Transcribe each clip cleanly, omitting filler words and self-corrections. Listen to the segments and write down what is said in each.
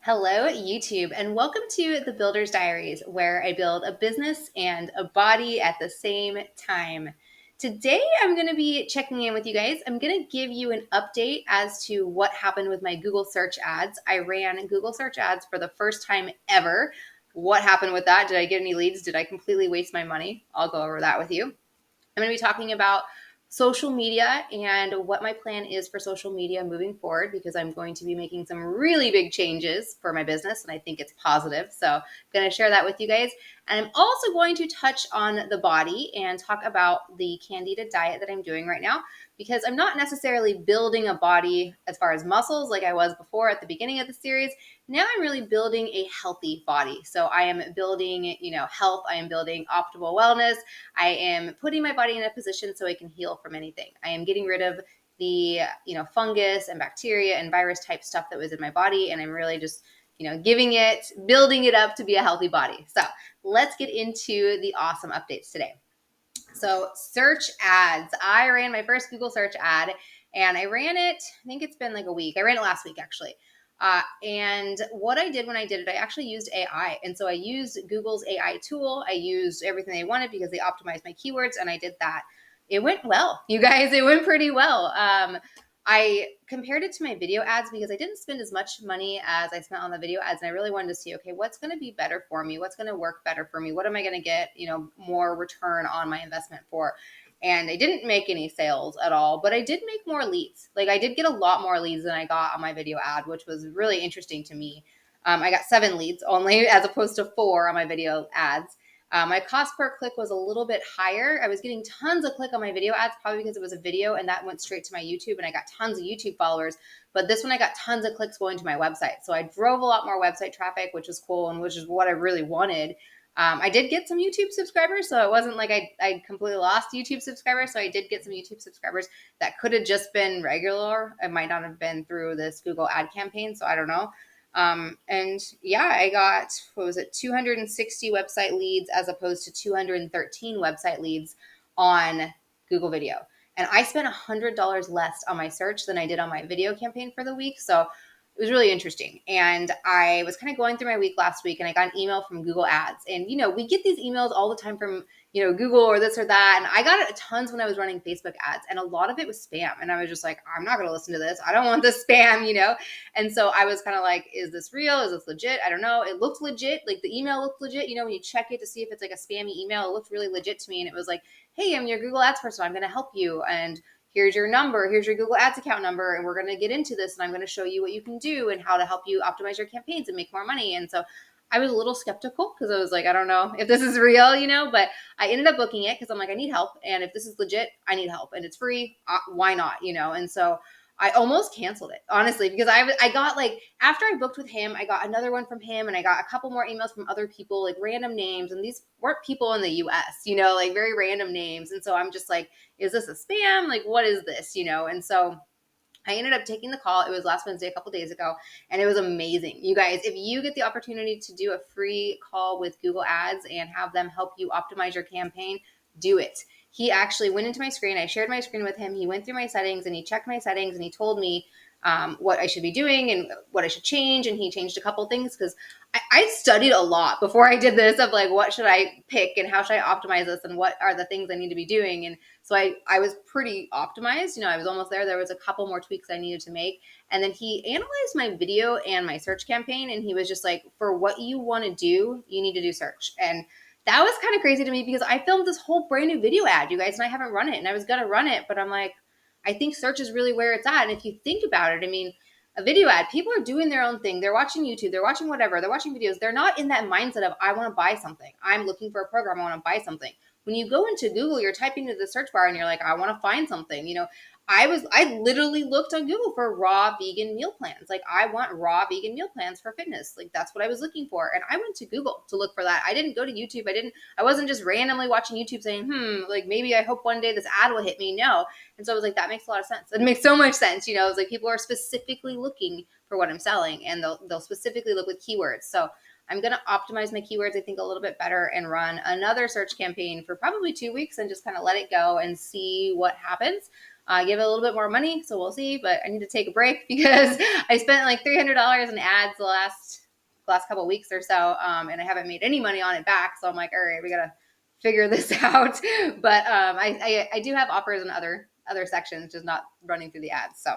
Hello, YouTube, and welcome to the Builders Diaries, where I build a business and a body at the same time. Today, I'm going to be checking in with you guys. I'm going to give you an update as to what happened with my Google search ads. I ran Google search ads for the first time ever. What happened with that? Did I get any leads? Did I completely waste my money? I'll go over that with you. I'm going to be talking about social media and what my plan is for social media moving forward, because I'm going to be making some really big changes for my business and I think it's positive. So I'm going to share that with you guys. And I'm also going to touch on the body and talk about the Candid diet that I'm doing right now, because I'm not necessarily building a body as far as muscles like I was before at the beginning of the series. Now I'm really building a healthy body. So I am building, health. I am building optimal wellness. I am putting my body in a position so it can heal from anything. I am getting rid of the, fungus and bacteria and virus type stuff that was in my body. And I'm really just, building it up to be a healthy body. So let's get into the awesome updates today. So search ads. I ran my first Google search ad and I ran it, I think it's been like a week. I ran it last week actually. And what I did when I did it, I actually used AI. And so I used Google's AI tool. I used everything they wanted because they optimized my keywords, and I did that. It went well, you guys. It went pretty well. I compared it to my video ads because I didn't spend as much money as I spent on the video ads. And I really wanted to see, okay, what's going to be better for me? What's going to work better for me? What am I going to get, more return on my investment for? And I didn't make any sales at all, but I did make more leads. Like I did get a lot more leads than I got on my video ad, which was really interesting to me. I got 7 leads only as opposed to 4 on my video ads. My cost per click was a little bit higher. I was getting tons of click on my video ads, probably because it was a video and that went straight to my YouTube and I got tons of YouTube followers. But this one, I got tons of clicks going to my website. So I drove a lot more website traffic, which was cool and which is what I really wanted. I did get some YouTube subscribers, so it wasn't like I completely lost YouTube subscribers. So I did get some YouTube subscribers that could have just been regular. It might not have been through this Google ad campaign, so I don't know. And yeah, I got, 260 website leads as opposed to 213 website leads on Google Video. And I spent $100 less on my search than I did on my video campaign for the week. So it was really interesting. And I was kind of going through my week last week and I got an email from Google Ads. And, we get these emails all the time from, Google or this or that. And I got it tons when I was running Facebook ads. And a lot of it was spam. And I was just like, I'm not going to listen to this. I don't want this spam. And so I was kind of like, is this real? Is this legit? I don't know. It looked legit. Like the email looked legit. When you check it to see if it's like a spammy email, it looked really legit to me. And it was like, hey, I'm your Google Ads person. I'm going to help you. And here's your number, here's your Google Ads account number, and we're going to get into this, and I'm going to show you what you can do and how to help you optimize your campaigns and make more money. And so I was a little skeptical because I was like, I don't know if this is real, but I ended up booking it because I'm like, I need help. And if this is legit, I need help and it's free. Why not, And so I almost canceled it, honestly, because I got like, after I booked with him, I got another one from him and I got a couple more emails from other people, like random names. And these weren't people in the US, like very random names. And so I'm just like, is this a spam? Like, what is this, And so I ended up taking the call. It was last Wednesday, a couple days ago, and it was amazing. You guys, if you get the opportunity to do a free call with Google Ads and have them help you optimize your campaign, do it. He actually went into my screen. I shared my screen with him. He went through my settings and he checked my settings and he told me what I should be doing and what I should change. And he changed a couple things because I studied a lot before I did this of like, what should I pick and how should I optimize this and what are the things I need to be doing. And so I was pretty optimized. I was almost there. There was a couple more tweaks I needed to make. And then he analyzed my video and my search campaign. And he was just like, for what you want to do, you need to do search. And that was kind of crazy to me because I filmed this whole brand new video ad, you guys, and I haven't run it. And I was going to run it, but I'm like, I think search is really where it's at. And if you think about it, a video ad, people are doing their own thing. They're watching YouTube, they're watching whatever, they're watching videos. They're not in that mindset of, I want to buy something. I'm looking for a program. I want to buy something. When you go into Google, you're typing into the search bar and you're like, I want to find something. I literally looked on Google for raw vegan meal plans. Like I want raw vegan meal plans for fitness. Like that's what I was looking for. And I went to Google to look for that. I didn't go to YouTube. I wasn't just randomly watching YouTube saying, like maybe I hope one day this ad will hit me. No. And so I was like, that makes a lot of sense. It makes so much sense. It's like people are specifically looking for what I'm selling and they'll specifically look with keywords. So I'm going to optimize my keywords, I think, a little bit better and run another search campaign for probably 2 weeks and just kind of let it go and see what happens. give it a little bit more money, so we'll see. But I need to take a break because I spent like $300 in ads the last couple of weeks or so, and I haven't made any money on it back. So I'm like, all right, we gotta figure this out. But I do have offers in other sections, just not running through the ads. So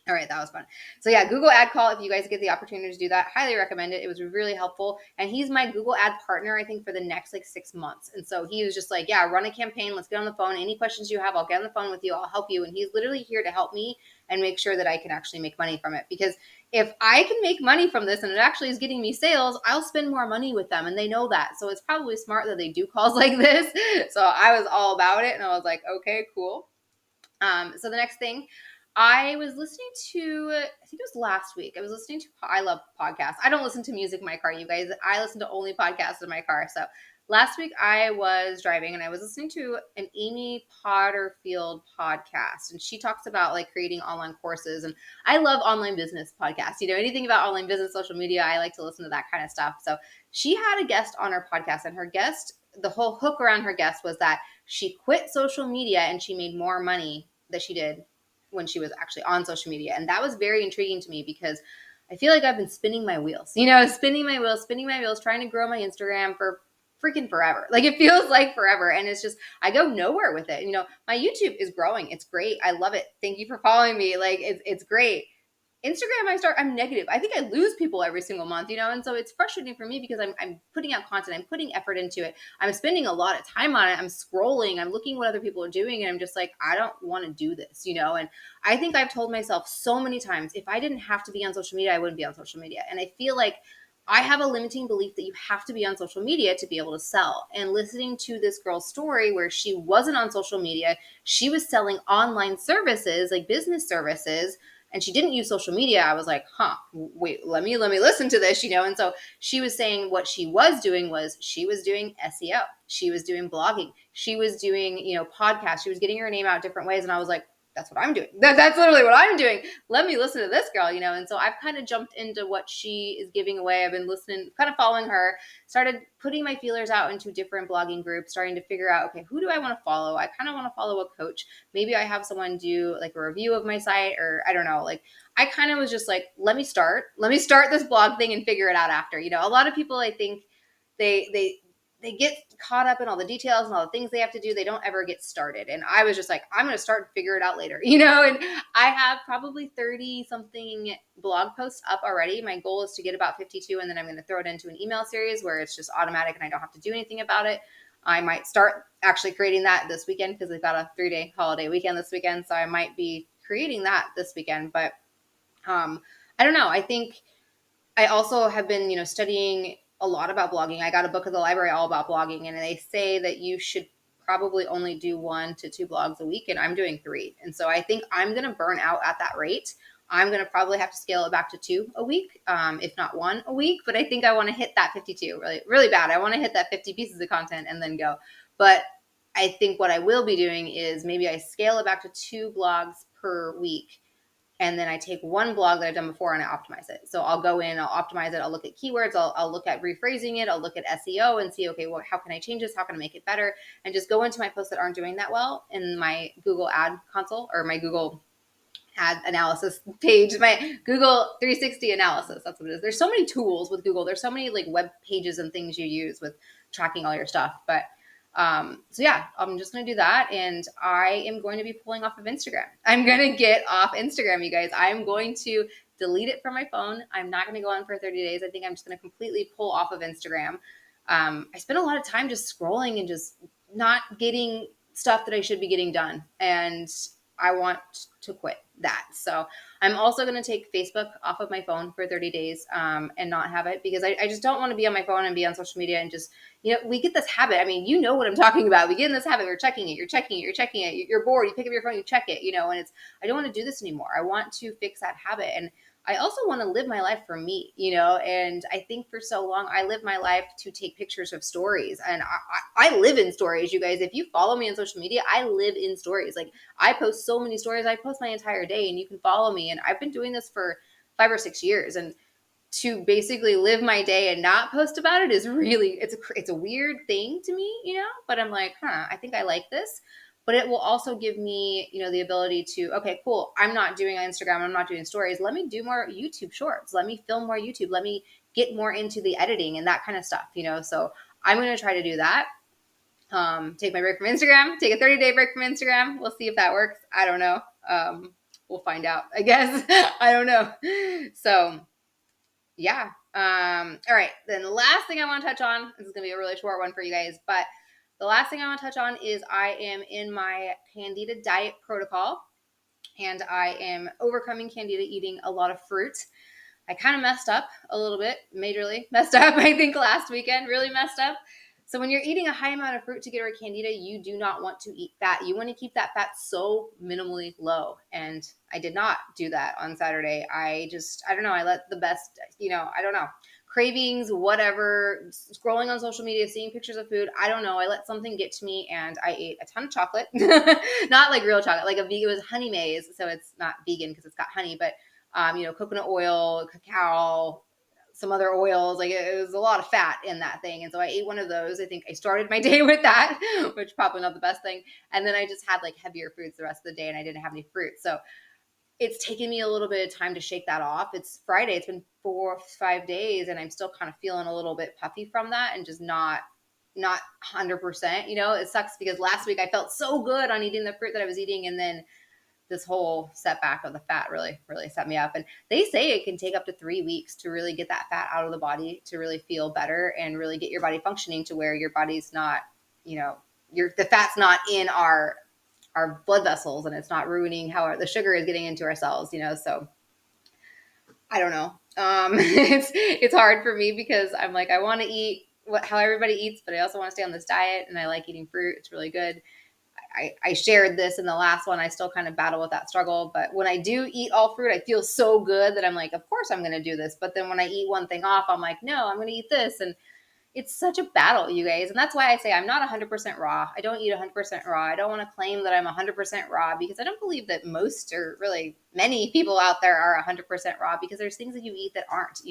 all right, that was fun. So yeah, Google Ad Call, if you guys get the opportunity to do that, highly recommend it. It was really helpful. And he's my Google Ad partner, I think, for the next like 6 months. And so he was just like, yeah, run a campaign. Let's get on the phone. Any questions you have, I'll get on the phone with you. I'll help you. And he's literally here to help me and make sure that I can actually make money from it. Because if I can make money from this and it actually is getting me sales, I'll spend more money with them. And they know that. So it's probably smart that they do calls like this. So I was all about it. And I was like, okay, cool. So the next thing, I was listening to, I think it was last week. I was listening to, I love podcasts. I don't listen to music in my car, you guys. I listen to only podcasts in my car. So last week I was driving and I was listening to an Amy Potterfield podcast. And she talks about like creating online courses. And I love online business podcasts. You know, anything about online business, social media, I like to listen to that kind of stuff. So she had a guest on her podcast, and her guest, the whole hook around her guest was that she quit social media and she made more money than she did when she was actually on social media. And that was very intriguing to me because I feel like I've been spinning my wheels, spinning my wheels, trying to grow my Instagram for freaking forever. Like it feels like forever. And it's just, I go nowhere with it. My YouTube is growing. It's great. I love it. Thank you for following me. Like it's great. Instagram, I'm negative. I think I lose people every single month, and so it's frustrating for me because I'm putting out content, I'm putting effort into it, I'm spending a lot of time on it, I'm scrolling, I'm looking what other people are doing, and I'm just like, I don't want to do this, and I think I've told myself so many times, if I didn't have to be on social media, I wouldn't be on social media. And I feel like I have a limiting belief that you have to be on social media to be able to sell. And listening to this girl's story where she wasn't on social media, she was selling online services, like business services, and she didn't use social media. I was like, wait, let me listen to this, And so she was saying what she was doing was she was doing SEO. She was doing blogging. She was doing, podcasts. She was getting her name out different ways. And I was like, that's what I'm doing. That's literally what I'm doing. Let me listen to this girl, And so I've kind of jumped into what she is giving away. I've been listening, kind of following her, started putting my feelers out into different blogging groups, starting to figure out, okay, who do I want to follow? I kind of want to follow a coach. Maybe I have someone do like a review of my site, or I don't know. Like I kind of was just like, let me start this blog thing and figure it out after. A lot of people, I think they get caught up in all the details and all the things they have to do. They don't ever get started. And I was just like, I'm going to start and figure it out later, and I have probably 30 something blog posts up already. My goal is to get about 52. And then I'm going to throw it into an email series where it's just automatic and I don't have to do anything about it. I might start actually creating that this weekend because we've got a 3-day holiday weekend this weekend. So I might be creating that this weekend, but I don't know. I think I also have been, studying a lot about blogging. I got a book at the library all about blogging, and they say that you should probably only do 1 to 2 blogs a week, and I'm doing 3. And so I think I'm going to burn out at that rate. I'm going to probably have to scale it back to 2 a week, if not 1 a week. But I think I want to hit that 52 really, really bad. I want to hit that 50 pieces of content and then go. But I think what I will be doing is maybe I scale it back to 2 blogs per week. And then I take one blog that I've done before and I optimize it. So I'll go in, I'll optimize it. I'll look at keywords. I'll look at rephrasing it. I'll look at SEO and see, okay, well, how can I change this? How can I make it better? And just go into my posts that aren't doing that well in my Google ad console or my Google ad analysis page, my Google 360 analysis. That's what it is. There's so many tools with Google. There's so many like web pages and things you use with tracking all your stuff. But so yeah, I'm just going to do that. And I am going to be pulling off of Instagram. I'm going to get off Instagram, you guys. I'm going to delete it from my phone. I'm not going to go on for 30 days. I think I'm just going to completely pull off of Instagram. I spend a lot of time just scrolling and just not getting stuff that I should be getting done. And I want to quit that. So I'm also going to take Facebook off of my phone for 30 days and not have it because I just don't want to be on my phone and be on social media and just, we get this habit. I mean, you know what I'm talking about. We get in this habit. You're checking it. You're bored. You pick up your phone, you check it, and I don't want to do this anymore. I want to fix that habit. And I also want to live my life for me, and I think for so long I lived my life to take pictures of stories, and I live in stories, you guys. If you follow me on social media, I live in stories. Like I post so many stories. I post my entire day, and you can follow me. And I've been doing this for 5 or 6 years, and to basically live my day and not post about it is really, it's a weird thing to me, but I'm like, I think I like this. but it will also give me, the ability to, okay, cool. I'm not doing Instagram. I'm not doing stories. Let me do more YouTube shorts. Let me film more YouTube. Let me get more into the editing and that kind of stuff, so I'm going to try to do that. Take my break from Instagram, take a 30-day break from Instagram. We'll see if that works. I don't know. We'll find out, I guess. I don't know. So yeah. All right. Then the last thing I want to touch on, this is going to be a really short one for you guys, but the last thing I want to touch on is I am in my Candida diet protocol, and I am overcoming Candida eating a lot of fruit. I kind of messed up a little bit, majorly messed up, I think last weekend, really messed up. So when you're eating a high amount of fruit to get rid of Candida, you do not want to eat fat. You want to keep that fat so minimally low. And I did not do that on Saturday. I don't know. I let the best, I don't know, cravings, whatever, scrolling on social media, seeing pictures of food. I don't know. I let something get to me and I ate a ton of chocolate, not like real chocolate, like it was honey maize. So it's not vegan because it's got honey, but coconut oil, cacao, some other oils. Like it was a lot of fat in that thing. And so I ate one of those. I think I started my day with that, which probably not the best thing. And then I just had like heavier foods the rest of the day and I didn't have any fruit. So it's taken me a little bit of time to shake that off. It's Friday. It's been 4 or 5 days and I'm still kind of feeling a little bit puffy from that and just not 100%. It sucks because last week I felt so good on eating the fruit that I was eating, and then this whole setback of the fat really, really set me up. And they say it can take up to 3 weeks to really get that fat out of the body, to really feel better and really get your body functioning to where your body's not, the fat's not in our blood vessels and it's not ruining how the sugar is getting into our cells, so I don't know. It's hard for me because I'm like, I want to eat how everybody eats, but I also want to stay on this diet and I like eating fruit. It's really good. I shared this in the last one. I still kind of battle with that struggle. But when I do eat all fruit, I feel so good that I'm like, of course I'm going to do this. But then when I eat one thing off, I'm like, no, I'm going to eat this. And it's such a battle, you guys. And that's why I say I'm not 100% raw. I don't eat 100% raw. I don't want to claim that I'm 100% raw because I don't believe that most or really many people out there are 100% raw, because there's things that you eat that aren't,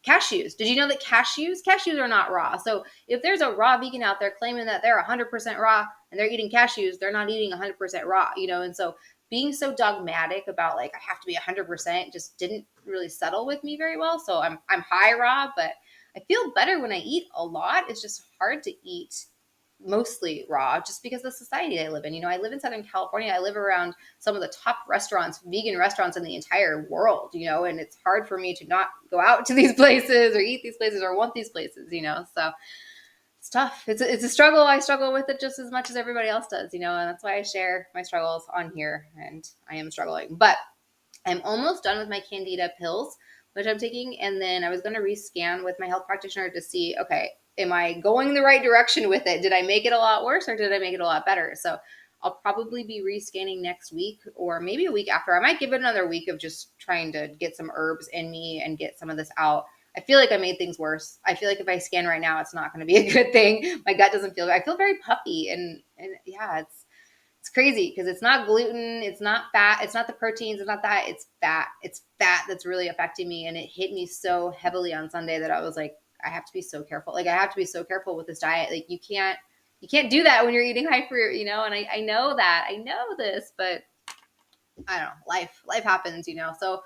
cashews. Did you know that cashews are not raw? So if there's a raw vegan out there claiming that they're 100% raw and they're eating cashews, they're not eating 100% raw, and so being so dogmatic about like, I have to be 100% just didn't really settle with me very well. So I'm high raw, but I feel better when I eat a lot. It's just hard to eat mostly raw just because of the society I live in. I live in Southern California. I live around some of the top restaurants, vegan restaurants in the entire world, and it's hard for me to not go out to these places or eat these places or want these places, so it's tough. It's a struggle. I struggle with it just as much as everybody else does, and that's why I share my struggles on here, and I am struggling. But I'm almost done with my Candida pills, which I'm taking. And then I was going to rescan with my health practitioner to see, okay, am I going the right direction with it? Did I make it a lot worse or did I make it a lot better? So I'll probably be rescanning next week or maybe a week after. I might give it another week of just trying to get some herbs in me and get some of this out. I feel like I made things worse. I feel like if I scan right now, it's not going to be a good thing. My gut doesn't feel, I feel very puffy and yeah, it's crazy because it's not gluten, it's not fat, it's not the proteins, it's not that, it's fat. It's fat that's really affecting me. And it hit me so heavily on Sunday that I was like, I have to be so careful. Like I have to be so careful with this diet. Like you can't do that when you're eating high fruit, and I know that. I know this, but I don't know. Life happens, So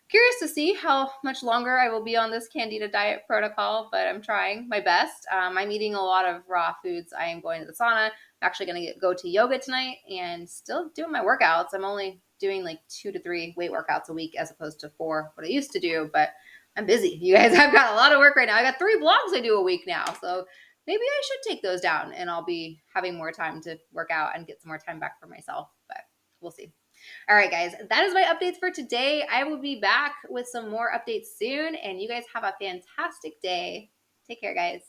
curious to see how much longer I will be on this Candida diet protocol, but I'm trying my best. I'm eating a lot of raw foods. I am going to the sauna. I'm actually going to go to yoga tonight and still doing my workouts. I'm only doing like 2 to 3 weight workouts a week as opposed to 4, what I used to do, but I'm busy. You guys, I've got a lot of work right now. I got 3 blogs I do a week now. So maybe I should take those down and I'll be having more time to work out and get some more time back for myself, but we'll see. All right, guys, that is my updates for today. I will be back with some more updates soon, and you guys have a fantastic day. Take care, guys.